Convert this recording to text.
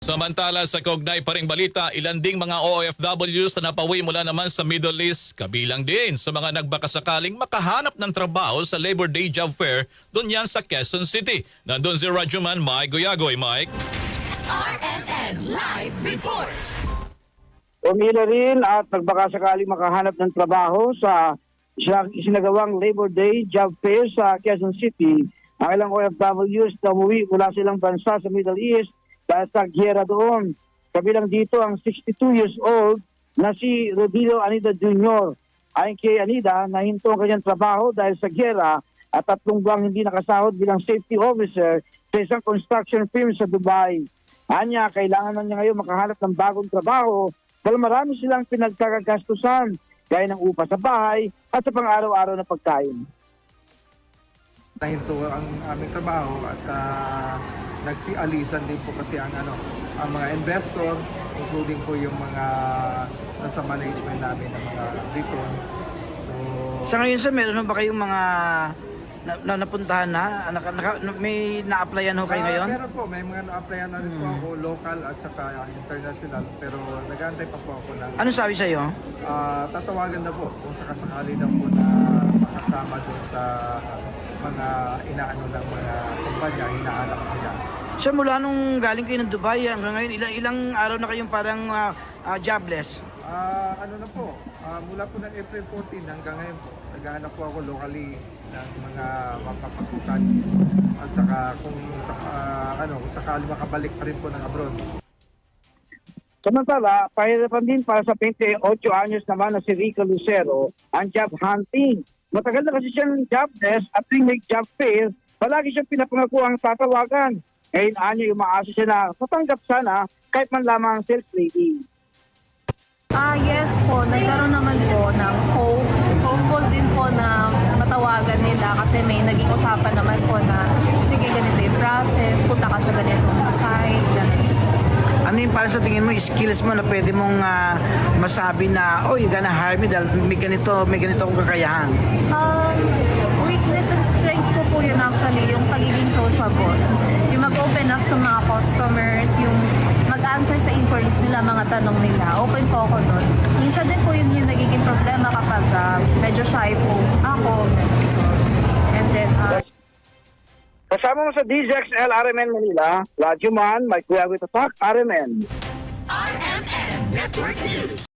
Samantala sa kaugnay pa ring balita, ilan ding mga OFWs na napawi mula naman sa Middle East, kabilang din sa mga nagbakasakaling makahanap ng trabaho sa Labor Day Job Fair doon yan sa Quezon City. Nandun si Radyoman Mike Guyagoy. Mike. RMN Live Report. Umila rin at nagbakasakaling makahanap ng trabaho sa sinagawang Labor Day Job Fair sa Quezon City. Ang ilang OFWs na umuwi mula silang bansa sa Middle East dahil sa giyera doon. Kabilang dito ang 62 years old na si Rodilio Anida Jr. Ayon kay Anida, nahinto ang kanyang trabaho dahil sa giyera at 3 buwang hindi nakasahod bilang safety officer sa isang construction firm sa Dubai. Anya, kailangan na niya ngayon makahanap ng bagong trabaho dahil marami silang pinagkakagastusan gaya ng upa sa bahay at sa pang-araw-araw na pagkain. Nahinto ang aming trabaho at nagsialisan din po kasi ang mga investor, including po yung mga nasa management namin ng mga return. So, sa ngayon sir, meron ba kayong mga napuntahan na? May na-applyan ho kayo ngayon? Meron po, may mga na-applyan na rin po ako, local at saka international, pero nag-aantay pa po ako ng... Ano sabi sa'yo? Tatawagan na po kung sakasakali na po na makasama doon sa mga inaano ng mga kumpanya, inaalak nila. Sir, mula nung galing kayo ng Dubai hanggang ngayon, ilang araw na kayong parang jobless? Ano na po, mula po ng April 14 hanggang ngayon po, naghahanap po ako locally ng mga mapapasukan at saka kung sakali makabalik pa rin po ng abroad. Samantala, pahirapan din para sa 28 anyos naman na si Rico Lucero ang job hunting. Matagal na kasi siyang jobless at tuwing may job fair, palagi siyang pinapangako ang tatawagan. Ngayon anya umaasa siya na matanggap sana kahit man lamang self-lady. Yes po, nagkaroon naman po ng hope. Hopeful din po na matawagan nila kasi may naging usapan naman po na sige ganito yung process, punta ka sa ganitong site, ganito. Ano yung parang sa tingin mo, skills mo na pwede mong masabi na, oh, you're gonna hire me dahil may ganito akong kakayahan? Weakness and strengths ko po yun actually, yung pagiging sociable. Yung mag-open up sa mga customers, yung mag-answer sa inquiries nila, mga tanong nila. Open po ako doon. Minsan din po yun yung nagiging problema kapag medyo shy po ako. So, and then, Kasama mo sa DZXL RMN Manila, Radyo Man, Mike Guyagoy Tatak, RMN. RMN Network News.